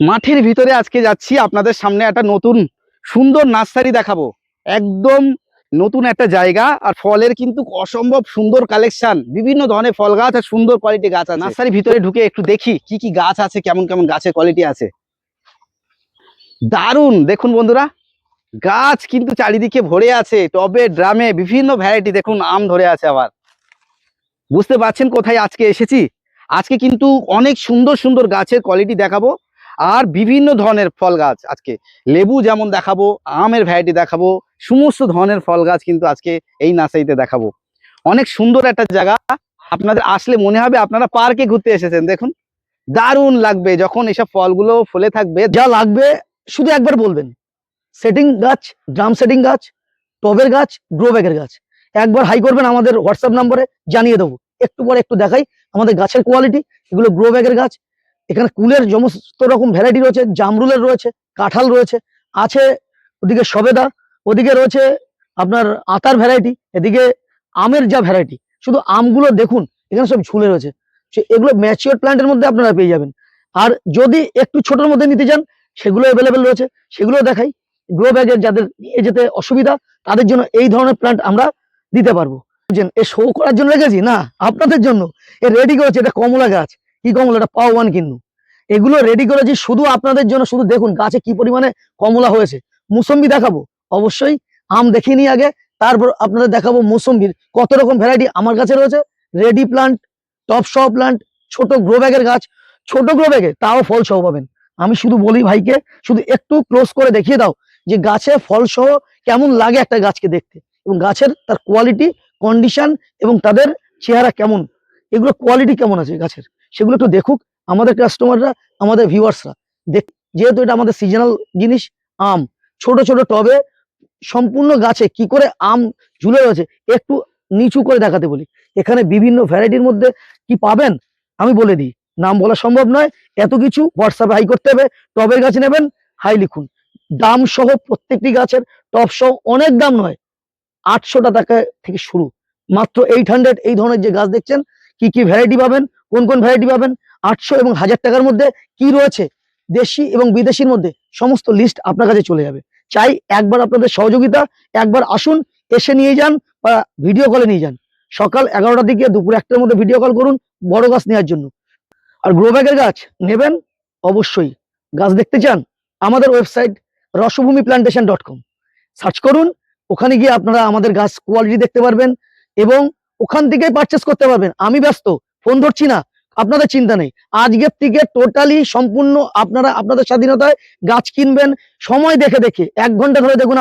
মাঠের ভিতরে আজকে যাচ্ছি, আপনাদের সামনে একটা নতুন সুন্দর নার্সারি দেখাবো। একদম নতুন একটা জায়গা, আর ফলের কিন্তু অসম্ভব সুন্দর কালেকশন, বিভিন্ন ধরনের ফল গাছ আর সুন্দর কোয়ালিটি গাছ আছে। নার্সারির ভিতরে ঢুকে একটু দেখি কি কি গাছ আছে, কেমন কেমন গাছের কোয়ালিটি আছে। দারুণ, দেখুন বন্ধুরা, গাছ কিন্তু চারিদিকে ভরে আছে, টবে ড্রামে বিভিন্ন ভ্যারাইটি। দেখুন আম ধরে আছে। আবার বুঝতে পারছেন কোথায় আজকে এসেছি। আজকে কিন্তু অনেক সুন্দর সুন্দর গাছের কোয়ালিটি দেখাবো, আর বিভিন্ন ধরনের ফল গাছ। আজকে লেবু যেমন দেখাবো, আমের ভ্যারাইটি দেখাবো, সমস্ত ধরনের ফল গাছ কিন্তু আজকে এই নার্সারিতে দেখাবো। অনেক সুন্দর একটা জায়গা, আপনাদের আসলে মনে হবে আপনারা পার্কে ঘুরতে এসেছেন। দেখুন দারুণ লাগবে যখন এসব ফলগুলো ফলে থাকবে। যা লাগবে শুধু একবার বলবেন। সেটিং গাছ, ড্রাম সেটিং গাছ, টবের গাছ, গ্রো ব্যাগের গাছ, একবার হাই করবেন, আমাদের হোয়াটসঅ্যাপ নম্বরে জানিয়ে দেবো। একটু পরে একটু দেখাই আমাদের গাছের কোয়ালিটি। এগুলো গ্রো ব্যাগের গাছ। এখানে কুলের সমস্ত রকম ভ্যারাইটি রয়েছে, জামরুলের রয়েছে, কাঁঠাল রয়েছে, আছে ওদিকে সবেদা, ওদিকে রয়েছে আপনার আতার ভ্যারাইটি, এদিকে আমের যা ভ্যারাইটি, শুধু আমগুলো দেখুন এখানে সব ঝুলে রয়েছে। এগুলো ম্যাচিওর প্ল্যান্টের মধ্যে আপনারা পেয়ে যাবেন। আর যদি একটু ছোটোর মধ্যে নিতে চান সেগুলো অ্যাভেলেবেল রয়েছে, সেগুলো দেখাই। গ্রো ব্যাগের যাদের নিয়ে যেতে অসুবিধা তাদের জন্য এই ধরনের প্ল্যান্ট আমরা দিতে পারবো। এ শো করার জন্য রেখেছি না, আপনাদের জন্য এ রেডি করেছি। এটা কমলা গাছ, কি কমলা, এটা পাও ওয়ান কিন্তু। এগুলো রেডি করেছি শুধু আপনাদের জন্য। শুধু দেখুন গাছে কি পরিমাণে কমলা হয়েছে। মুসম্বি দেখাবো অবশ্যই, আম দেখিয়ে নিই আগে, তারপর আপনাদের দেখাবো মুসম্বির কত রকম ভ্যারাইটি আমার কাছে রয়েছে। রেডি প্লান্ট, টপ সহ প্লান্ট, ছোট গ্রো ব্যাগের গাছ, ছোট গ্রো ব্যাগে তাও ফল সহ পাবেন। আমি শুধু বলি ভাইকে, শুধু একটু ক্লোজ করে দেখিয়ে দাও যে গাছে ফল সহ কেমন লাগে একটা গাছকে দেখতে, এবং গাছের তার কোয়ালিটি, কন্ডিশন এবং তাদের চেহারা কেমন, এগুলো কোয়ালিটি কেমন আছে গাছের, সেগুলো একটু দেখুক আমাদের কাস্টমাররা, আমাদের ভিউয়ার্সরা। যেহেতু এটা আমাদের সিজনাল জিনিস, আম ছোট ছোট টবে সম্পূর্ণ গাছে কি করে আম ঝুলে রয়েছে একটু নিচু করে দেখাতে বলি। এখানে বিভিন্ন ভ্যারাইটির মধ্যে কি পাবেন আমি বলে দিই, নাম বলা সম্ভব নয়, এত কিছু হোয়াটসঅ্যাপে হাই করতে হবে। টবের গাছ নেবেন, হাই লিখুন, দাম সহ প্রত্যেকটি গাছের, টপ সহ অনেক দাম নয়, 800 টাকা থেকে শুরু, মাত্র 800। এই ধরনের যে গাছ দেখছেন, কি কি ভ্যারাইটি পাবেন, কোন কোন ভ্যারাইটি পাবেন, 800 এবং 1000 টাকার মধ্যে কি রয়েছে, দেশি এবং বিদেশির মধ্যে সমস্ত লিস্ট আপনার কাছে চলে যাবে। চাই একবার আপনাদের সহযোগিতা, একবার আসুন, এসে নিয়ে যান বা ভিডিও কলে নিয়ে যান। সকাল 11টার দিকে দুপুর 1টার মধ্যে ভিডিও কল করুন বড় গাছ নেওয়ার জন্য। আর গ্রো ব্যাগের গাছ নেবেন অবশ্যই, গাছ দেখতে চান, আমাদের ওয়েবসাইট rasubhumi.plantation.com সার্চ করুন। ওখানে গিয়ে আপনারা আমাদের গাছ কোয়ালিটি দেখতে পারবেন এবং ওখান থেকেই পারচেস করতে পারবেন। আমি ব্যস্ত, ফোন ধরছি না, আপনাদের চিন্তা নেই। আজকের থেকে টোটালি সম্পূর্ণ আপনারা আপনাদের স্বাধীনতায় গাছ কিনবেন, সময় দেখে দেখে 1 ঘন্টা ধরে দেখুন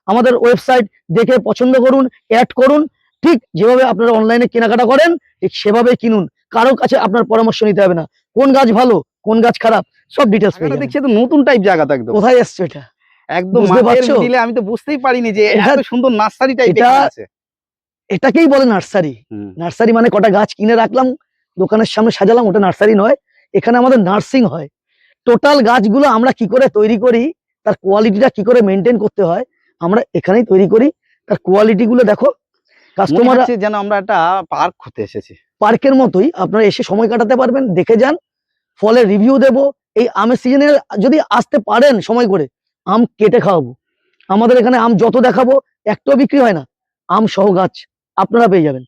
আমাদের ওয়েবসাইট, দেখে পছন্দ করুন, অ্যাড করুন। ঠিক যেভাবে আপনারা অনলাইনে কেনাকাটা করেন ঠিক সেভাবেই কিনুন। কারো কাছে আপনার পরামর্শ নিতে হবে না, কোন গাছ ভালো কোন গাছ খারাপ সব ডিটেলস পেয়ে যাবেন। দেখছি তো নতুন টাইপ জায়গা, তো একদম কোথায় এসছে এটা একদম বুঝতে মাঠের পারছো? মিডিলে। আমি তো বুঝতেই পারিনি যে এটা- এত সুন্দর নার্সারি টাইপ এটা আছে। এটাকেই বলে নার্সারি। নার্সারি মানে কটা গাছ কিনে রাখলাম, দোকানের সামনে সাজালাম, ওটা নার্সারি নয়। এখানে আমাদের নার্সিং হয়। টোটাল গাছগুলো আমরা কি করে তৈরি করি, তার কোয়ালিটিটা কি করে মেনটেন করতে হয়, আমরা এখানেই তৈরি করি। তার কোয়ালিটি গুলো দেখো, কাস্টমার যেন আমরা একটা পার্ক হতে এসেছি। পার্কের মতোই আপনারা এসে সময় কাটাতে পারবেন, দেখে যান। ফলের রিভিউ দেব। এই আমের সিজনে যদি আসতে পারেন সময় করে, আম কেটে খাওয়াবো। আমাদের এখানে আম যত দেখাবো একটাও বিক্রি হয় না, আম সহ গাছ আপনারা পেয়ে যাবেন।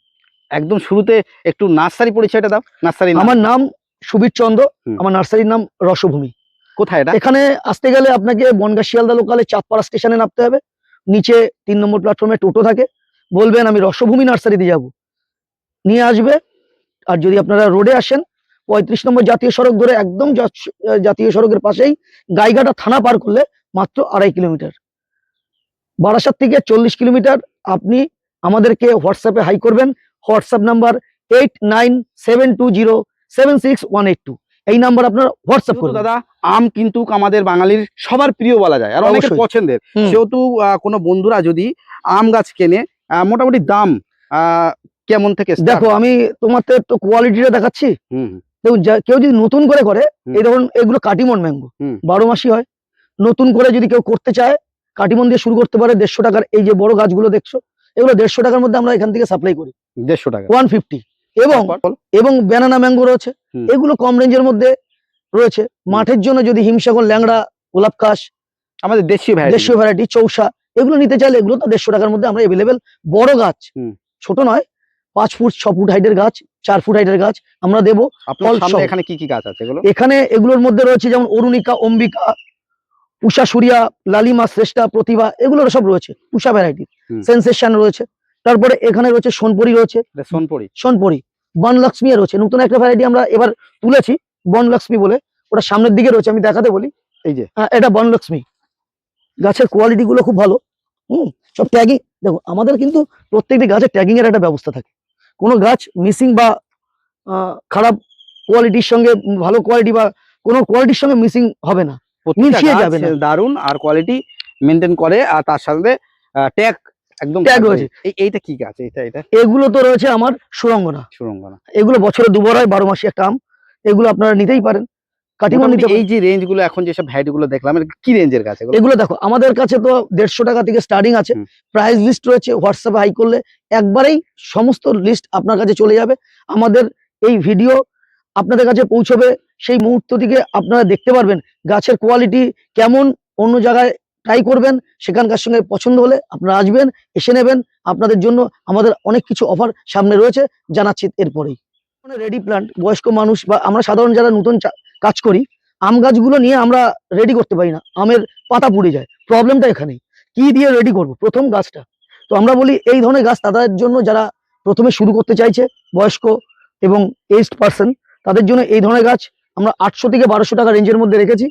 একদম শুরুতে একটু নার্সারি পরিচয়টা দাও। নার্সারি আমার নাম সুবীর চন্দ্র, আমার নার্সারির নাম রসভূমি। কোথায় এটা? এখানে আসতে গেলে আপনাকে বনগাঁ শিয়ালদা লোকালে চাঁদপাড়া স্টেশনে নামতে হবে। নিচে 3 নম্বর প্ল্যাটফর্মে টোটো থাকে, বলবেন আমি রসভূমি নার্সারিতে যাব, নিয়ে আসবে। আর যদি আপনারা রোডে আসেন 35 নম্বর জাতীয় সড়ক ধরে, একদম জাতীয় সড়কের পাশেই গাইঘাটা থানা পার করলে মাত্র 2.5 কিলোমিটার। বারাসাত থেকে 40 কিলোমিটার। আপনি আমাদেরকে হোয়াটসঅ্যাপে হাই করবেন, হোয়াটসঅ্যাপ নাম্বার 8972076182। এই নাম্বার আপনার হোয়াটসঅ্যাপ করুন। দাদা, আম কিন্তু আমাদের বাঙালির সবার প্রিয় বলা যায়, আর অনেকের পছন্দের। সেহেতু কোনো বন্ধুরা যদি আম গাছ কেনে, মোটামুটি দাম কেমন থেকে? দেখো আমি তোমাদের তো কোয়ালিটিটা দেখাচ্ছি। দেখুন কেউ যদি নতুন করে এই ধরুন এগুলো কাটিমন ম্যাঙ্গো 12 মাসই হয়। নতুন করে যদি কেউ করতে চায় কাটিমন দিয়ে শুরু করতে পারে। 150 টাকার এই যে বড় গাছগুলো দেখছো, এগুলো 150 টাকার মধ্যে আমরা এখান থেকে সাপ্লাই করি। 150 টাকা 150। এবং ব্যানানা ম্যাঙ্গো রয়েছে, এগুলো কম রেঞ্জের মধ্যে রয়েছে। মাঠের জন্য যদি হিমসাগর, ল্যাংড়া, গোলাপ খাস, আমাদের দেশীয় দেশীয় ভ্যারাইটি, চৌসা, এগুলো নিতে চাইলে এগুলো তো 150 টাকার মধ্যে আমরা এভেলেবেল। বড় গাছ, হুম। ছোট নয়, 5 ফুট 6 ফুট হাইটের গাছ, 4 ফুট হাইটের গাছ আমরা দেবো। আপনার ফল সামনে সহ। এখানে কি কি গাছ আছে এগুলো? এখানে এগুলোর মধ্যে রয়েছে যেমন অরুণিকা, অম্বিকা, উষা সূর্যা, লালিমা, শ্রেষ্ঠা, প্রতিভা, এগুলোর সব রয়েছে উষা ভ্যারাইটি। হুম। সেন্সেশন রয়েছে, তারপরে এখানে রয়েছে সোনপুরি রয়েছে, এটা সোনপুরি। সোনপুরি, বনলক্ষ্মী রয়েছে, নতুন একটা ভ্যারাইটি আমরা এবার তুলেছি বনলক্ষ্মী বলে, ওটা সামনের দিকে রয়েছে, আমি দেখাতে বলি। এই যে এটা বনলক্ষ্মী। গাছের কোয়ালিটি গুলো খুব ভালো। সব ট্যাগিং, দেখো আমাদের কিন্তু প্রত্যেকটি গাছের ট্যাগিং এর একটা ব্যবস্থা থাকে। কোনো গাছ মিসিং বা খারাপ কোয়ালিটির সঙ্গে ভালো কোয়ালিটি বা কোনো কোয়ালিটির সঙ্গে মিসিং হবে না, প্রত্যেকটা মিশিয়ে গাছ যাবে না। দারুন আর কোয়ালিটি মেনটেন করে, আর তার সাথে ট্যাগ একদম ট্যাগ থাকবেই। রয়েছে। এইটা কি গাছ? এটা এগুলো তো রয়েছে আমার সুরঙ্গনা। সুরঙ্গনা। এগুলো বছরে দুবার হয়, 12 মাসি একটা আম। এগুলো আপনারা নিতেই পারেন, কাটিমন মোটামুটি নিতে পারেন। এই যে রেঞ্জ গুলো এখন যেসব ভ্যারাইটি গুলো দেখলাম, এটা কি রেঞ্জের গাছ এগুলো? এগুলো দেখো আমাদের কাছে তো 150 টাকা থেকে স্টার্টিং আছে। হুম। প্রাইস লিস্ট রয়েছে, হোয়াটসঅ্যাপে হাই করলে একবারেই সমস্ত লিস্ট আপনার কাছে চলে যাবে। আমাদের এই ভিডিও আপনাদের কাছে পৌঁছবে, সেই মুহূর্ত থেকে আপনারা দেখতে পারবেন গাছের কোয়ালিটি কেমন। অন্য জায়গায় ট্রাই করবেন, সেখানকার সঙ্গে পছন্দ হলে আপনারা আসবেন, এসে নেবেন। আপনাদের জন্য আমাদের অনেক কিছু অফার সামনে রয়েছে, জানাচ্ছি এরপরেই। রেডি প্ল্যান্ট, বয়স্ক মানুষ বা আমরা সাধারণ যারা নতুন কাজ করি, আম গাছগুলো নিয়ে আমরা রেডি করতে পারি না, আমের পাতা পুড়ে যায়। প্রবলেমটা এখানেই, কি দিয়ে রেডি করব প্রথম গাছটা। তো আমরা বলি এই ধরনের গাছ তাদের জন্য যারা প্রথমে শুরু করতে চাইছে, বয়স্ক এবং এজড পার্সন, তাদের জন্য এই ধরনের গাছ আমরা 800 থেকে 1200 টাকা রেঞ্জের মধ্যে রেখেছি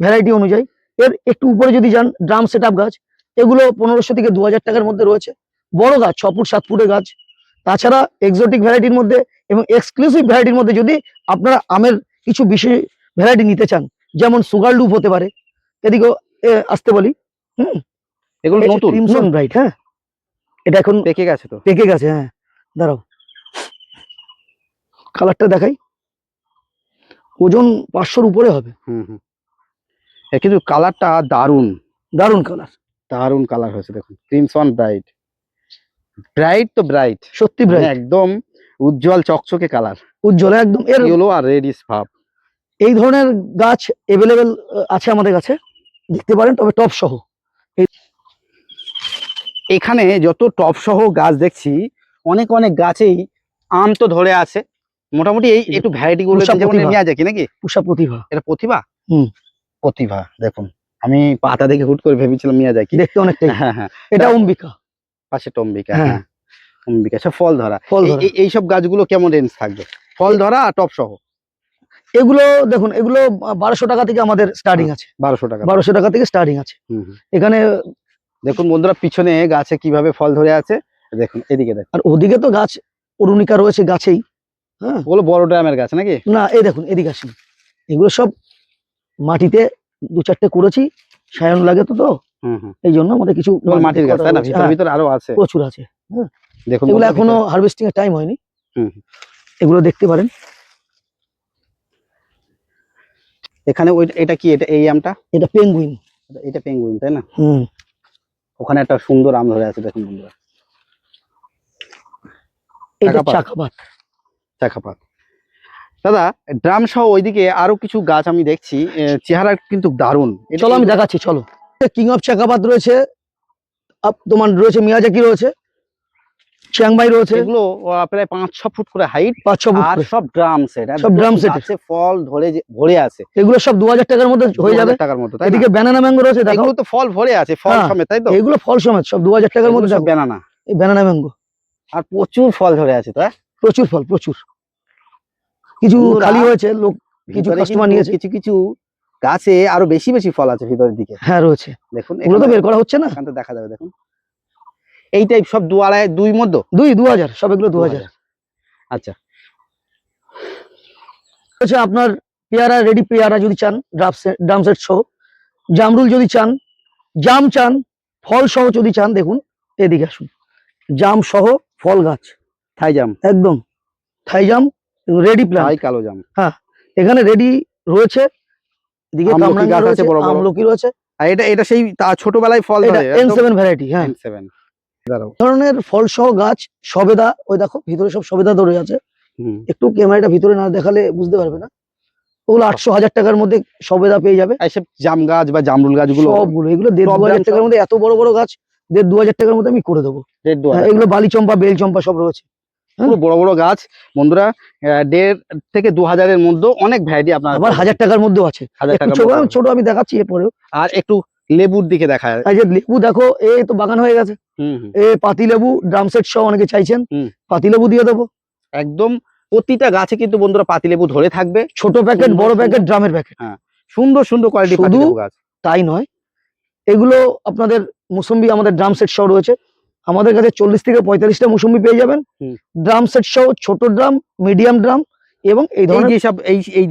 ভ্যারাইটি অনুযায়ী। এর একটু উপরে যদি যান, ড্রাম সেট আপ গাছ, এগুলো 1500 থেকে 2000 টাকার মধ্যে রয়েছে। বড় গাছ 6 ফুট 7 ফুটের গাছ। তাছাড়া এক্সোটিক ভ্যারাইটির মধ্যে এবং এক্সক্লুসিভ ভ্যারাইটির মধ্যে যদি আপনারা আমের কিছু বিশেষ ভ্যারাইটি নিতে চান, যেমন সুগার লুপ হতে পারে, এদিকেও আসতে বলি। এগুলো নতুন ক্রিমসন ব্রাইট, হ্যাঁ এটা এখন পেকে গেছে তো? পেকে গেছে, হ্যাঁ। দাঁড়াও কালারটা দেখাই, ওজন 500-র উপরে হবে। কিন্তু কালারটা দারুন, দারুন কালার, দারুন কালার হয়েছে দেখুন। ক্রিমসন ব্রাইট, ব্রাইট তো ব্রাইট, সত্যি ব্রাইট, একদম উজ্জ্বল চকচকে কালার, উজ্জ্বল একদম। এর ইয়েলো আর রেডিশ ভাব। এই ধরনের গাছ এভেলেবেল আছে আমাদের কাছে, দেখতে পারেন, তবে টপ সহ। এখানে যত টপ সহ গাছ দেখছি, অনেক অনেক গাছেই আম তো ধরে আছে মোটামুটি। এই একটু ভ্যারাইটি গুলো পুষা যেমন প্রতিভা। নেওয়া যায় কি নাকি? উষা প্রতিভা, এটা প্রতিভা। হুম। প্রতিভা দেখুন, আমি পাতা দেখে হুট করে ভেবেছিলাম নিয়ে যায় কি, দেখতে অনেকটাই। হ্যাঁ হ্যাঁ। এটা অম্বিকা, পাশে টম্বিকা, হ্যাঁ। হ্যাঁ অম্বিকা, সব ফল ধরা। ফল ধরা। এইসব গাছগুলো কেমন রেঞ্জ থাকবে? ফল ধরা আর টপ সহ। এগুলো দেখুন, এগুলো 1200 টাকা থেকে আমাদের স্টার্টিং আছে। 1200 টাকা, 1200 টাকা থেকে স্টার্টিং আছে। এখানে দেখুন বন্ধুরা, পিছনে গাছে কিভাবে ফল ধরে আছে দেখুন, এদিকে দেখুন। আর ওদিকে তো গাছ অরুণিকা রয়েছে গাছেই, হ্যাঁ। ওগুলো বড় ড্রামের গাছ নাকি? না, এই দেখুন এদিকে আসেন, এগুলো সব মাটিতে 2-4টে করেছি, সায়ন লাগে তো এই জন্য আমাদের কিছু মাটির গাছ, তাই না? ভিতরে আরো আছে, প্রচুর আছে। দেখুন এগুলো এখনো হারভেস্টিং এর টাইম হয়নি। এগুলো দেখতে পারেন। এখানে এটা কি? এই আমটা? এটা পেঙ্গুইন। এটা পেঙ্গুইন, তাই না? ওখানে একটা সুন্দর আম ধরে আছে দেখুন বন্ধুরা। এটা চাকাপাত। চাকাপাত। দাদা, ড্রাম সহ ওইদিকে আরো কিছু গাছ আমি দেখছি, চেহারা কিন্তু দারুন। চলো আমি দেখাচ্ছি, চলো। কিং অফ চাকাপাত রয়েছে, তোমার রয়েছে মিয়াজাকি রয়েছে, চিয়াংমাই রয়েছে। এগুলো প্রায় 5-6 ফুট করে হাইট, 5-6 ফুট, আর সব ড্রাম সেট, সব ড্রাম সেট আছে, ফল ধরে ভরে আছে। এগুলো সব 2000 টাকার মধ্যে হয়ে যাবে, টাকার মতো। এদিকে ব্যানানা ম্যাঙ্গো রয়েছে, দেখো এগুলো তো ফল ভরে আছে, ফল সমেত, তাই তো? এগুলো ফল সমেত সব 2000 টাকার মধ্যে। সব ব্যানানা, এই ব্যানানা ম্যাঙ্গো, আর প্রচুর ফল ধরে আছে, তাই? প্রচুর ফল, প্রচুর। কিছু খালি হয়েছে, লোক কিছু কাস্টমার নিয়েছে। কিছু কিছু গাছে আরো বেশি বেশি ফল আছে ভিতরের দিকে, হ্যাঁ রয়েছে। দেখুন এগুলো তো বের করা হচ্ছে না, এখান থেকে দেখা যাবে। দেখুন এই টাইপ সব 2-2.5 মধ্যে 2000 সব, এগুলো 2000। আচ্ছা, আচ্ছা আপনার পেয়ারা, রেডি পেয়ারা যদি চান, ড্রাম সেট সহ, জামরুল যদি চান, জাম চান, ফল সহ যদি চান, দেখুন এদিকে আসুন, জাম সহ ফল গাছ, থাই জাম, একদম থাই জাম, রেডি প্ল্যান্ট, থাই কালো জাম, হ্যাঁ এখানে রেডি রয়েছে। এদিকে আমলকি গাছ আছে, বড় বড় আমলকি রয়েছে। আর এটা সেই ছোটবেলায় ফল ধরে, N7 ভ্যারাইটি, হ্যাঁ। N7 ধরনের ফল সহ গাছ, সবেদা, ওই দেখো ভিতরে সব সবেদা ধরে আছে। একটু ক্যামেরাটা ভিতরে না দেখালে বুঝতে পারবে না। ওগুলো 800-1000 টাকার মধ্যে সবেদা পেয়ে যাবে। এইসব জাম গাছ বা জামরুল গাছগুলো সবগুলো এগুলো 1.5-2 টব হাজার দাম টাকার মধ্যে, এত বড় বড় গাছ 1.5-2 হাজার টাকার মধ্যে আমি করে দেবো। 1.5-2 হাজার এগুলো টাকা। বালি চম্পা, বেল চম্পা সব রয়েছে। পুরো বড় বড় গাছ বন্ধুরা, 1.5 থেকে 2,000 এর মধ্যে অনেক ভ্যারাইটি আপনার আবার 1000 টাকার মধ্যেও আছে। 1000 একটু টাকার ছোট মধ্যে। ছোট আমি দেখাচ্ছি এরপরেও। আর একটু লেবুর দিকে দেখায়। এই যে লেবু দেখো, এই তো বাগান হয়ে গেছে। হুম হুম। এ পাতি লেবু ড্রাম সেট সহ অনেকে চাইছেন, হুম। পাতি লেবু দিয়ে দেবো। একদম প্রতিটা গাছে কিন্তু বন্ধুরা পাতিলেবু ধরে থাকবে। ছোট প্যাকেট, সুন্দর বড় সুন্দর। প্যাকেট, ড্রামের প্যাকেট। হ্যাঁ, সুন্দর সুন্দর কোয়ালিটি শুধু পাতিলেবু গাছ। তাই নয়, এগুলো আপনাদের মুসম্বি আমাদের ড্রাম সেট সহ রয়েছে। আমাদের কাছে 40 থেকে 45টা মুসম্বি পেয়ে যাবেন হুম। ড্রাম সেট সহ, ছোট ড্রাম, মিডিয়াম ড্রাম এবং এই এই ধরনের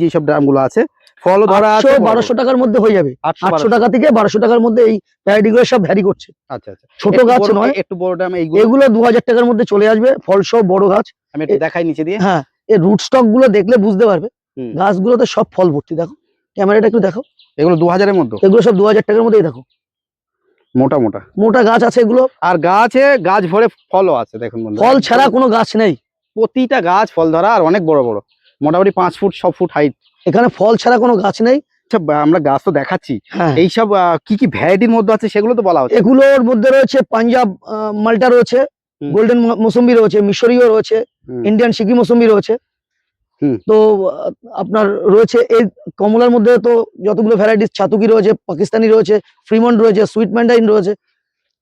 যেসব ড্রামগুলো আছে, ফলও ধরা আছে। 800-1200 টাকার মধ্যে হয়ে যাবে। 800 টাকা থেকে 1200 টাকার মধ্যে এই ভ্যারাইটিগুলো সব ভ্যারি করছে। আচ্ছা আচ্ছা। ছোট একটু গাছ বড়- নয়, একটু বড় ড্রাম এইগুলো এগুলো 2000 টাকার মধ্যে চলে আসবে, ফল সহ বড় গাছ। আমি একটু দেখাই নিচে দিয়ে। হ্যাঁ, এই রুট স্টক গুলো দেখলে বুঝতে পারবে হুম। গাছগুলোতে সব ফল ভর্তি। দেখো ক্যামেরাটা একটু দেখো, এগুলো 2000 এর মধ্যে এগুলো সব 2000 টাকার মধ্যেই দেখো, মোটা মোটা মোটা গাছ আছে এগুলো। আর গাছ ভরে ফলও আছে দেখুন বন্ধুরা। ফল ছাড়া কোনো গাছ নেই, প্রতিটা গাছ ফল ধরা আর অনেক বড় বড়, মোটামুটি 5 ফুট 6 ফুট হাইট। এখানে ফল ছাড়া কোনো গাছ নেই। আচ্ছা, আমরা গাছ তো দেখাচ্ছি, হ্যাঁ, এইসব কি কি ভ্যারাইটির মধ্যে আছে সেগুলো তো বলা হচ্ছে। এগুলোর মধ্যে রয়েছে পাঞ্জাব মালটা রয়েছে, হুম। গোল্ডেন মৌসুম্বি রয়েছে, মিশরীয় রয়েছে, হুম। ইন্ডিয়ান সিকি মৌসুম্বি রয়েছে। হুম। তো আপনার রয়েছে এই কমলার মধ্যে তো যতগুলো ভ্যারাইটিস, ছাতুকি রয়েছে, পাকিস্তানি রয়েছে, ফ্রিমন্ট রয়েছে, সুইট ম্যান্ডারিন রয়েছে,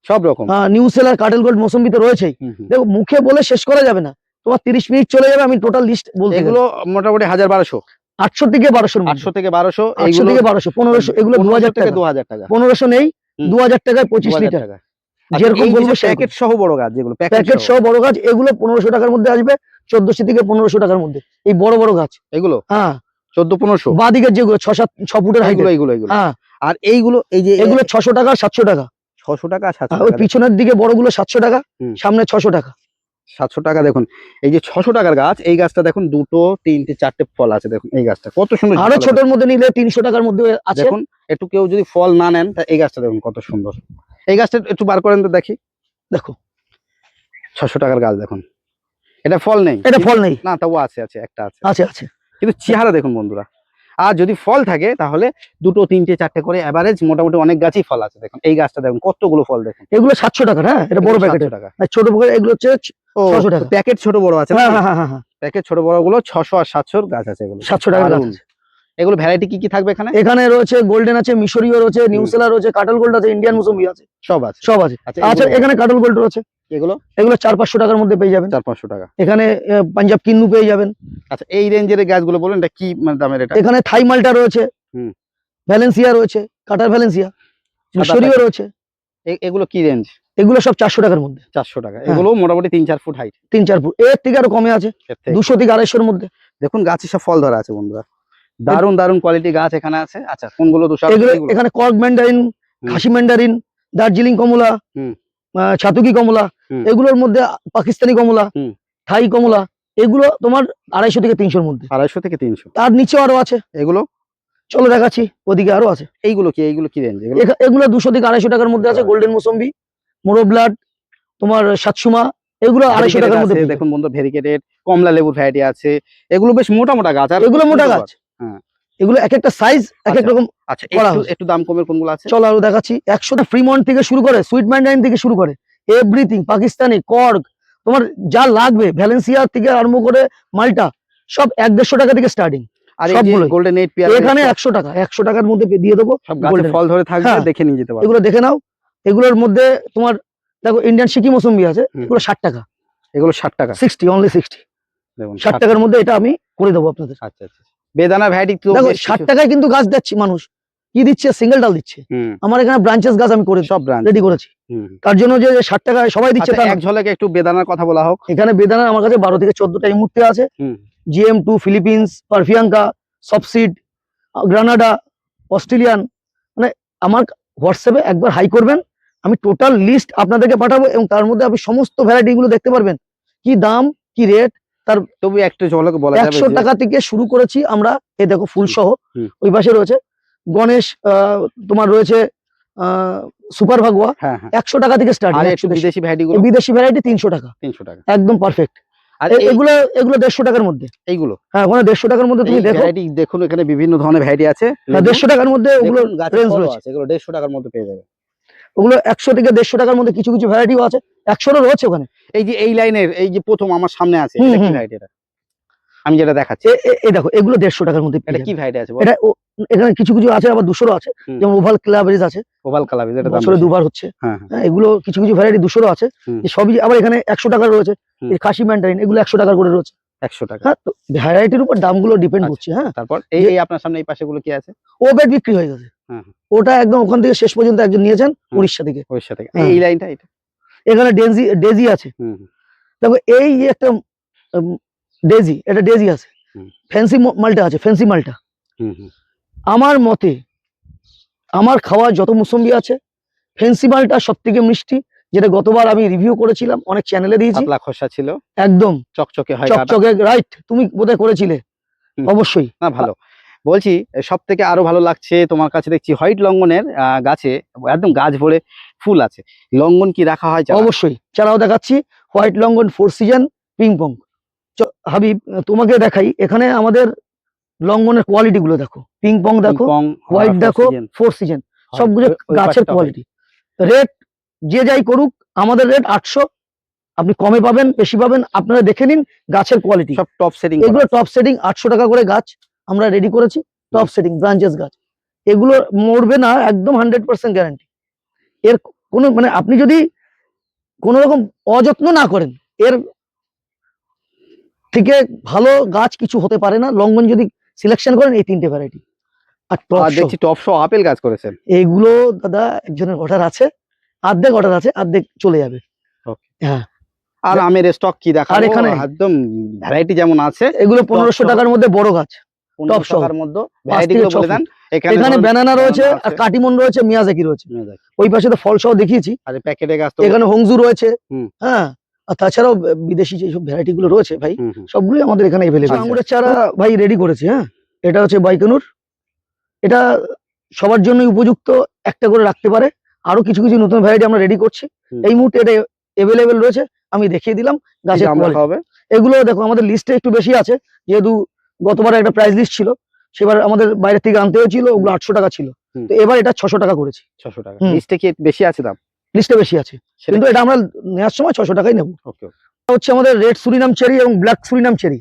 সব রকম। নিউ সেলার, কাটেল গোল্ড মৌসুম্বি তো রয়েছেই। হুম হুম। দেখো মুখে বলে শেষ করা যাবে না, তোমার 30 মিনিট চলে যাবে আমি টোটাল লিস্ট বলতে গেলে। এগুলো মোটামুটি 1000-1200, 800 থেকে 1200 800 থেকে 1200, 800 এইগুলো থেকে 1200, 1500, এগুলো 2000 থেকে টাকা। 2000 টাকা। 1500 নেই, হুম। 2000 টাকায় 25 2000 লিটার। টাকা। আচ্ছা, যেরকম এই বলবো যে প্যাকেট সহ বড় গাছ, যেগুলো প্যাকেট প্যাকেট সহ বড় গাছ, এগুলো 1500 টাকার মধ্যে আসবে, 1400 থেকে 1500 টাকার মধ্যে এই বড় বড় গাছ। এগুলো হ্যাঁ, 14-1500 বাদিকের যেগুলো 6 ফুটের হাইট, এইগুলো হ্যাঁ, আর এইগুলো এই যে এগুলো 600 টাকা, 700 টাকা। 600 টাকা 700 ওই টাকা। পিছনের দিকে বড়গুলো 700 টাকা, হুম। সামনে 600 টাকা। 700 টাকা। দেখুন এই যে 600 টাকার গাছ, এই গাছটা দেখুন 2, 3, 4টে ফল আছে। দেখুন এই গাছটা কত সুন্দর। আরো ফল ছোটর মধ্যে নিলে 300 টাকার মধ্যে আছে। দেখুন একটু কেউ যদি ফল না নেন, তা এই গাছটা দেখুন কত সুন্দর। এই গাছটা একটু বার করেন তো দেখি। দেখো 600 টাকার গাছ দেখুন, এটা ফল নেই। এটা ফল নেই, না, তাও আছে একটা আছে। আছে আছে। কিন্তু চেহারা দেখুন বন্ধুরা। আর যদি ফল থাকে তাহলে 2, 3, 4টে করে এভারেজ মোটামুটি অনেক গাছই ফল আছে। দেখুন এই গাছটা দেখুন কতগুলো ফল দেখুন। এগুলো 700 টাকা। হ্যাঁ, এটা বড় প্যাকেট। 700 টাকা। আর ছোট প্যাকেট এগুলো হচ্ছে 600 টাকা। প্যাকেট ছোট বড় আছে। হ্যাঁ হ্যাঁ হ্যাঁ হ্যাঁ, প্যাকেট ছোট বড় গুলো 600 আর 700 গাছ আছে। এগুলো 700 টাকার গাছ দারুণ। আছে। এগুলো ভ্যারাইটি কি কি থাকবে এখানে? এখানে রয়েছে গোল্ডেন আছে, মিশরীয় রয়েছে, নিউ সেলার রয়েছে, কাটল গোল্ড আছে, ইন্ডিয়ান মৌসুম্বি আছে, সব আছে। সব আছে। আচ্ছা, আচ্ছা, এখানে কাটল গোল্ড রয়েছে, এগুলো এগুলো 400-500 টাকার মধ্যে পেয়ে যাবেন। 400-500 টাকা। এখানে পাঞ্জাব কিন্নু পেয়ে যাবেন। আচ্ছা, এই রেঞ্জের গাছগুলো বলুন, এটা কি দামের? এটা এখানে থাই মালটা রয়েছে, হুম। ভ্যালেন্সিয়া রয়েছে, কাটার ভ্যালেন্সিয়া, মিশরীয় রয়েছে। এগুলো কি রেঞ্জ? এগুলো সব 400 টাকার মধ্যে। 400 টাকা। এগুলো মোটামুটি 3-4 ফুট হাইট। 3-4 ফুট, এর থেকে আরো কমে আছে, 200 থেকে 250-এর মধ্যে। দেখুন গাছে সব ফল ধরা আছে বন্ধুরা, দারুন দারুন কোয়ালিটি গাছ এখানে আছে। আচ্ছা, কোনগুলো? এগুলো এখানে কর্ক ম্যান্ডারিন, খাসি ম্যান্ডারিন, দার্জিলিং কমলা, হুম। ছাতুকি কমলা, হুম। এগুলোর মধ্যে পাকিস্তানি কমলা, হুম। থাই কমলা, এগুলো তোমার 250 থেকে 300-এর মধ্যে। 250 থেকে 300। তার নিচেও আরো আছে, এগুলো চলো দেখাচ্ছি, ওদিকে আরো আছে। এইগুলো কি রেঞ্জ? এগুলো 200 থেকে 250 টাকার মধ্যে আছে। গোল্ডেন মৌসুম্বি, মোরো ব্লাড, তোমার সাতসুমা, এগুলো 250 টাকার মধ্যে পেয়ে যাবে। দেখুন বন্ধু, ভেরিকেটেড কমলা লেবুর ভ্যারাইটি আছে। এগুলো বেশ মোটা মোটা গাছ। আর এগুলো মোটা গাছ। হ্যাঁ, এগুলো এক একটা সাইজ এক এক রকম। আচ্ছা, করা একটু হয়েছে। একটু দাম কমের কোনগুলো আছে? চলো আরো দেখাচ্ছি। 100 ফ্রিমন্ট থেকে শুরু করে, সুইট ম্যান্ডারিন থেকে শুরু করে, এভরিথিং, পাকিস্তানি, কর্গ, তোমার যা লাগবে, ভ্যালেন্সিয়া থেকে আরম্ভ করে মাল্টা, সব 150 টাকা থেকে স্টার্টিং। আর এই যে সবগুলোই। গোল্ডেন 8 পেয়ার এখানে 100 টাকা, 100 টাকার মধ্যে দিয়ে দেবো। সব গাছে golden। ফল ধরে থাকবে, হ্যাঁ। দেখে নিয়ে যেতে পারবে। এগুলো দেখে নাও। এগুলোর মধ্যে তোমার দেখো ইন্ডিয়ান সিকি মৌসুম্বি আছে, হুম। এগুলো 60 টাকা। এগুলো 60 টাকা। 60, অনলি 60। দেখুন 60 টাকার মধ্যে এটা আমি করে দেবো আপনাদের। আচ্ছা আচ্ছা। বেদানা ভ্যারাইটি তো দেখো বেশ 60 কিছু। টাকায় কিন্তু গাছ দিচ্ছে মানুষ, কি দিচ্ছে? সিঙ্গেল ডাল দিচ্ছে। হুম। আমার এখানে ব্রাঞ্চেস গাছ আমি করে সব ব্রাঞ্চ রেডি করেছি। হুম। তার জন্য যে 60 টাকায় সবাই দিচ্ছে আচ্ছা, তা না। এক ঝলকে একটু বেদানার কথা বলা হোক। এখানে বেদানা আমার কাছে 12 থেকে 14টা এই মুহূর্তে আছে। হুম। GM2, ফিলিপিন্স, পারফিয়াঙ্কা, সফসিড, গ্রানাডা, অস্ট্রেলিয়ান, মানে আমার হোয়াটসঅ্যাপে একবার হাই করবেন, আমি টোটাল লিস্ট আপনাদেরকে পাঠাবো এবং তার মধ্যে আপনি সমস্ত ভ্যারাইটি গুলো দেখতে পারবেন, কি দাম, কি রেট। তবু একটা ঝলক বলা যাবে 100 টাকা থেকে শুরু করেছি আমরা। এই দেখো ফুল সহ, হুম। ওই পাশে রয়েছে গণেশ, তোমার রয়েছে সুপার ভাগুয়া, হ্যাঁ হ্যাঁ। 100 টাকা থেকে স্টার্ট। আর একটু বিদেশি ভ্যারাইটি গুলো? বিদেশি ভ্যারাইটি 300 টাকা, 300 টাকা। একদম পারফেক্ট। আর এগুলো এগুলো 150 টাকার মধ্যে। এইগুলো হ্যাঁ, ওখানে 150 টাকার মধ্যে তুমি দেখো। ভ্যারাইটি দেখুন, এখানে বিভিন্ন ধরনের ভ্যারাইটি আছে। 150 টাকার মধ্যে ওগুলো রেঞ্জ রয়েছে। এগুলো 150 টাকার মধ্যে পেয়ে যাবে। ওগুলো 100 থেকে 150 টাকার মধ্যে কিছু কিছু ভ্যারাইটিও আছে, 100 রয়েছে ওখানে। এই যে এই লাইনের এই যে প্রথম আমার সামনে আছে, এটা কি ভ্যারাইটি? এটা আমি যেটা দেখাচ্ছি, এই দেখো এগুলো 150 টাকার মধ্যে। এটা কি ভ্যারাইটি আছে? এটা এখানে কিছু কিছু আছে, আবার 200 আছে, যেমন ওভাল ক্লাবেরিজ আছে, ওভাল কালার, যেটা দাম বছরে দুবার হচ্ছে। হ্যাঁ, এগুলো কিছু কিছু ভ্যারাইটি 200 আছে। সবই আবার এখানে 100 টাকার রয়েছে। এই খাসি ম্যান্ডারিন এগুলো 100 টাকা করে রয়েছে। 100 টাকা। হ্যাঁ, তো ভ্যারাইটির উপর দামগুলো ডিপেন্ড করছে। হ্যাঁ, তারপর এই আপনার সামনে এই পাশে গুলো কি আছে? ও বেড বিক্রি হয়ে গেছে। ওটা একদম ওখান থেকে শেষ পর্যন্ত একজন নিয়েছেন, উড়িষ্যা থেকে। এই লাইনটা, এটা এখানে ডেজি আছে। দেখো এই যে একটা ডেজি, এটা ডেজি আছে। ফ্যান্সি মালটা আছে, ফ্যান্সি মালটা। আমার মতে আমার খাওয়া যত মুসম্বি আছে, ফ্যান্সি মালটা সব থেকে মিষ্টি, যেটা গতবার আমি রিভিউ করেছিলাম, অনেক চ্যানেলে দিয়েছি। পাতলা খোসা ছিল, একদম চকচকে হয়, চকচকে। রাইট, তুমি বোধহয় করেছিলে। অবশ্যই না, ভালো। বলছি সব থেকে আরো ভালো লাগছে তোমার কাছে দেখছি হোয়াইট লঙ্ঘনের গাছে একদম গাছ ভরে ফুল আছে। লঙ্ঘন কি রাখা হয়? অবশ্যই চারাও দেখাচ্ছি। হোয়াইট লঙ্ঘন 4 সিজন পিং পং। হাবিব, তোমাকে দেখাই এখানে আমাদের লঙ্ঘনের কোয়ালিটি গুলো দেখো। পিং পং দেখো, হোয়াইট দেখো, 4 সিজন, সবগুলো গাছের কোয়ালিটি। রেট যে যাই করুক, আমাদের রেট 800। আপনি কমে পাবেন, বেশি পাবেন, আপনারা দেখে নিন গাছের কোয়ালিটি। সব টপ সেটিং, এগুলো টপ সেটিং। 800 টাকা করে গাছ আমরা রেডি করেছি, টপ সেটিং ব্রাঞ্চেস গাছ। এগুলো মরবে না, একদম 100% গ্যারান্টি। এর কোনো মানে আপনি যদি কোন রকম অযত্ন না করেন, এর থেকে ভালো গাছ কিছু হতে পারে না। লঙ্ঘন যদি সিলেকশন করেন, এই 3টে ভ্যারাইটি। আর দেখছি টপ শো আপেল গাছ করেছেন। এইগুলো দাদা একজনের অর্ডার আছে, অর্ধেক অর্ডার আছে, অর্ধেক চলে যাবে। হ্যাঁ, আর আমের স্টক কি দেখাবো? আর এখানে একদম ভ্যারাইটি যেমন আছে, এগুলো 1500 টাকার মধ্যে বড় গাছ, টপ শো টাকার মধ্যে ভ্যারাইটি গুলো বলে দেন। এখানে ব্যানানা রয়েছে, আর কাটিমন রয়েছে, মিয়াজাকি রয়েছে। ওই পাশে তো ফল সহ দেখিয়েছি। আর প্যাকেটে গাছ তো এখানে হংজু রয়েছে। হ্যাঁ, আর তাছাড়াও বিদেশি যে সব ভ্যারাইটি গুলো রয়েছে ভাই, সবগুলোই আমাদের এখানে अवेलेबल। আঙ্গুরের চারা ভাই রেডি করেছি। হ্যাঁ, এটা হচ্ছে বাইকানুর। এটা সবার জন্যই উপযুক্ত, একটা করে রাখতে পারে। আরো কিছু কিছু নতুন ভ্যারাইটি আমরা রেডি করছি। এই মুহূর্তে এটা अवेलेबल রয়েছে, আমি দেখিয়ে দিলাম গাছের কোয়ালিটি। এগুলো দেখো আমাদের লিস্টে একটু বেশি আছে, যেহেতু গতবার একটা প্রাইস লিস্ট ছিল, সেবার আমাদের বাইরে থেকে আনতে হয়েছিল, ওগুলো 800 টাকা ছিল। তো এবার এটা 600 টাকা করেছি। 600 টাকা লিস্টে কি বেশি আছে দাম? লিস্টে বেশি আছে, কিন্তু এটা আমরা নেওয়ার সময় 600 টাকাই নেব। ওকে, হচ্ছে আমাদের রেড সুরিনাম চেরি এবং ব্ল্যাক সুরিনাম চেরি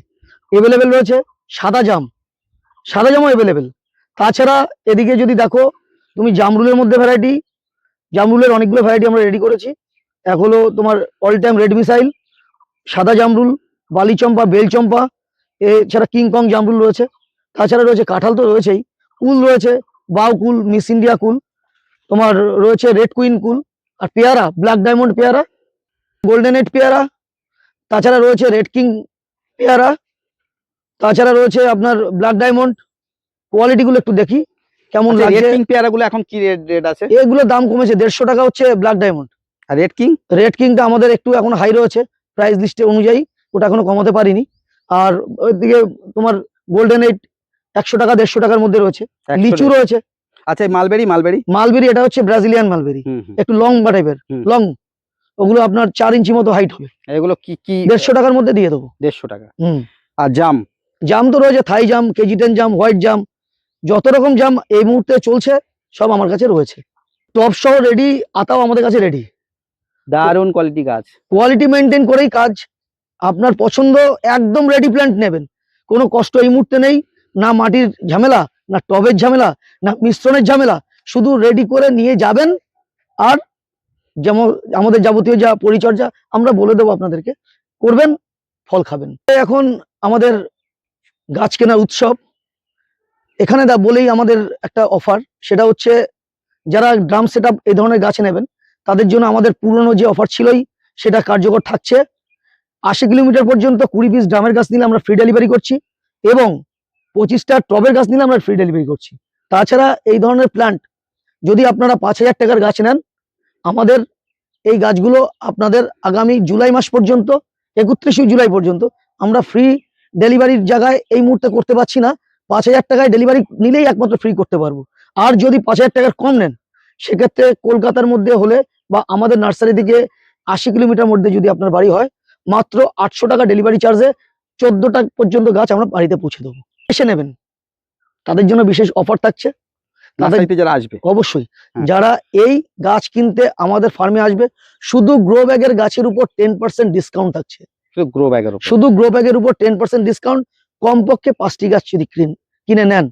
अवेलेबल রয়েছে। সাদা জামও अवेलेबल। তাছাড়া এদিকে যদি দেখো তুমি, জামরুলের মধ্যে ভ্যারাইটি, জামরুলের অনেকগুলো ভ্যারাইটি আমরা রেডি করেছি। এক হলো তোমার অল টাইম রেড মিসাইল, সাদা জামরুল, বালি চম্পা, বেল চম্পা, এছাড়া কিং কং জামরুল রয়েছে। তাছাড়া রয়েছে কাঁঠাল তো রয়েছেই, কুল রয়েছে, বাউ কুল, মিস ইন্ডিয়া কুল, তোমার রয়েছে রেড কুইন কুল, আর পেয়ারা ব্ল্যাক ডায়মন্ড পেয়ারা, গোল্ডেন এড পেয়ারা, তাছাড়া রয়েছে রেড কিং পেয়ারা, তাছাড়া রয়েছে আপনার ব্ল্যাক ডায়মন্ড। কোয়ালিটি গুলো একটু দেখি কেমন লাগে। রেড কিং পেয়ারা গুলো এখন কি রেট আছে? এগুলো দাম কমেছে, 150 টাকা হচ্ছে ব্ল্যাক ডায়মন্ড। আর রেড কিংটা আমাদের একটু এখন হাই রয়েছে প্রাইস লিস্টে অনুযায়ী, ওটা এখনো কমাতে পারিনি। আর ওইদিকে তোমার গোল্ডেন এইট 100 টাকা 150 টাকার মধ্যে রয়েছে। লিচু রয়েছে। আচ্ছা, মালবেরি এটা হচ্ছে ব্রাজিলিয়ান মালবেরি, একটু লং টাইপের, লং। ওগুলো আপনার 4 ইঞ্চি মতো হাইট হবে। এগুলো কি 150 টাকার মধ্যে দিয়ে দেবো। 150 টাকা। আর জাম তো রয়েছে, থাই জাম, কেজি10 জাম, হোয়াইট জাম, যত রকম জাম এই মুহূর্তে চলছে সব আমার কাছে রয়েছে। টপ সহ রেডি, আতাও আমাদের কাছে রেডি। দারুন কোয়ালিটি গাছ, কোয়ালিটি মেনটেন করেই কাজ। আপনার পছন্দ, একদম রেডি প্ল্যান্ট নেবেন, কোনো কষ্ট এই মুহূর্তে নেই। না মাটির ঝামেলা, না টবের ঝামেলা, না মিশ্রণের ঝামেলা, শুধু রেডি করে নিয়ে যাবেন। আর যেমন আমাদের যাবতীয় যা পরিচর্যা আমরা বলে দেবো আপনাদেরকে, করবেন, ফল খাবেন। এখন আমাদের গাছ কেনার উৎসব, এখানে বলেই আমাদের একটা অফার, সেটা হচ্ছে যারা ড্রাম সেটআপ এই ধরনের গাছ নেবেন, তাদের জন্য আমাদের পুরনো যে অফার ছিলই সেটা কার্যকর থাকছে। 80 কিলোমিটার পর্যন্ত 20 পিস ড্রামের গাছ নিলে আমরা ফ্রি ডেলিভারি করছি, এবং 25টা টবের গাছ নিলে আমরা ফ্রি ডেলিভারি করছি। তাছাড়া এই ধরনের প্ল্যান্ট যদি আপনারা 5000 টাকার গাছ নেন, আমাদের এই গাছগুলো আপনাদের আগামী জুলাই মাস পর্যন্ত, 31 জুলাই পর্যন্ত আমরা ফ্রি ডেলিভারির জায়গায় এই মুহূর্তে করতে পারছি না। 5000 টাকায় ডেলিভারি নিলেই একমাত্র ফ্রি করতে পারবো। আর যদি 5000 টাকার কম নেন, সেক্ষেত্রে কলকাতার মধ্যে হলে বা আমাদের নার্সারি থেকে 80 কিলোমিটার মধ্যে যদি আপনার বাড়ি হয়, মাত্র 800 টাকা ডেলিভারি চার্জে 14টা পর্যন্ত গাছ আমরা বাড়িতে পৌঁছে দেবো। এসে নেবেন, তাদের জন্য বিশেষ অফার থাকছে। নার্সারিতে যারা আসবে অবশ্যই হ্যাঁ। যারা এই গাছ কিনতে আমাদের ফার্মে আসবে, শুধু গ্রো ব্যাগের গাছের উপর 10% ডিসকাউন্ট থাকছে। গ্রো ব্যাগের উপর শুধু গ্রো ব্যাগের উপর 10% ডিসকাউন্ট, কমপক্ষে 5টি গাছ যদি কিনে নেন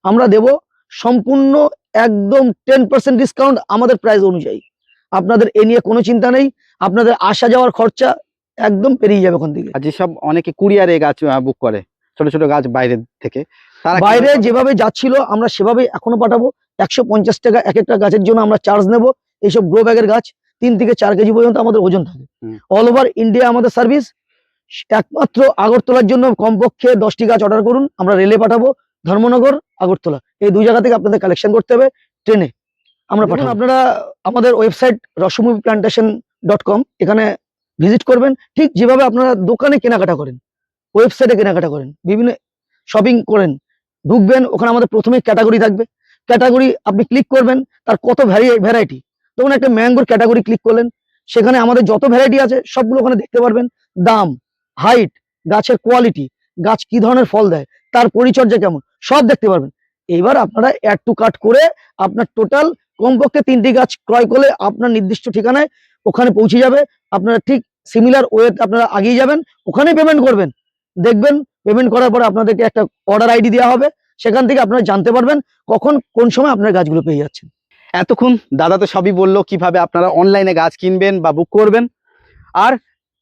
আমরা দেব সম্পূর্ণ একদম 10% ডিসকাউন্ট আমাদের প্রাইস অনুযায়ী। আপনাদের এ নিয়ে কোনো চিন্তা নেই, আপনাদের আসা যাওয়ার খরচা একদম পেরিয়ে যাবে ওখান থেকে। আর যেসব অনেকে কুরিয়ারে গাছ বুক করে, ছোট ছোট গাছ বাইরে থেকে, তারা বাইরে কিভাবে যেভাবে যাচ্ছিল আমরা সেভাবে এখনো পাঠাবো। 150 টাকা এক একটা গাছের জন্য আমরা চার্জ নেব। এইসব গ্রো ব্যাগের গাছ 3 থেকে 4 কেজি পর্যন্ত আমাদের ওজন থাকে। হুম। অল ওভার ইন্ডিয়া আমাদের সার্ভিস। একমাত্র আগরতলার জন্য কমপক্ষে 10টি গাছ অর্ডার করুন, আমরা রেলে পাঠাবো। ধর্মনগর, আগরতলা এই 2 জায়গা থেকে আপনাদের কালেকশন করতে হবে ট্রেনে আমরা পাঠাবো। আপনারা আমাদের ওয়েবসাইট rasomuplantation.com এখানে ভিজিট করবেন। ঠিক যেভাবে আপনারা দোকানে কেনাকাটা করেন, ওয়েবসাইটে কেনাকাটা করেন, বিভিন্ন শপিং করেন, ঢুকবেন ওখানে আমাদের প্রথমে ক্যাটাগরি থাকবে। ক্যাটাগরি আপনি ক্লিক করবেন, তার কত ভ্যারাইটি। তখন একটা ম্যাঙ্গোর ক্যাটাগরি ক্লিক করলেন, সেখানে আমাদের যত ভ্যারাইটি আছে সবগুলো ওখানে দেখতে পারবেন। দাম, হাইট, গাছের কোয়ালিটি, গাছ কি ধরনের ফল দেয়, তার পরিচর্যা কেমন, সব দেখতে পারবেন। এবার আপনারা অ্যাড টু কার্ট করে আপনার টোটাল কমপক্ষে 3টি গাছ ক্রয় করলে আপনার নির্দিষ্ট ঠিকানায় ওখানে পৌঁছে যাবে। আপনারা ঠিক সিমিলার ওয়েতে আপনারা আগিয়ে যাবেন, ওখানেই পেমেন্ট করবেন। দেখবেন পেমেন্ট করার পরে আপনাদেরকে একটা অর্ডার আইডি দেওয়া হবে, সেখান থেকে আপনারা জানতে পারবেন কখন কোন সময় আপনার গাছগুলো পেয়ে যাচ্ছেন। এতক্ষণ দাদা তো সবই বললো কিভাবে আপনারা অনলাইনে গাছ কিনবেন বা বুক করবেন। আর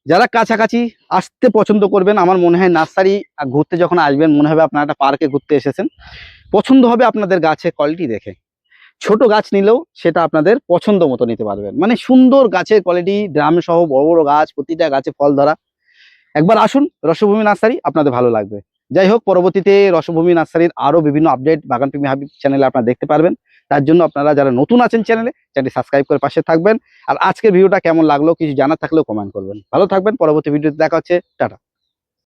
যারা কাছাকাছি আসতে পছন্দ করবেন, আমার মনে হয় নার্সারি ঘুরতে যখন আসবেন মনে হবে আপনারা একটা পার্কে ঘুরতে এসেছেন। পছন্দ হবে আপনাদের গাছের কোয়ালিটি দেখে। ছোট গাছ নিলেও সেটা আপনাদের পছন্দ মতো নিতে পারবেন, মানে সুন্দর গাছের কোয়ালিটি, ড্রাম সহ বড় বড় গাছ, প্রতিটা গাছে ফল ধরা। একবার আসুন রসভূমি নার্সারি, আপনাদের ভালো লাগবে। যাই হোক, পরবর্তীতে রসভূমি নার্সারির আরো বিভিন্ন আপডেট বাগান প্রেমী হাবিব চ্যানেলে আপনারা দেখতে পারবেন। তার জন্য আপনারা যারা নতুন আছেন চ্যানেলটি সাবস্ক্রাইব করে পাশে থাকবেন। আর আজকের ভিডিওটা কেমন লাগলো কিছু জানার থাকলেও কমেন্ট করবেন। ভালো থাকবেন, পরবর্তী ভিডিওতে দেখা হচ্ছে, টাটা।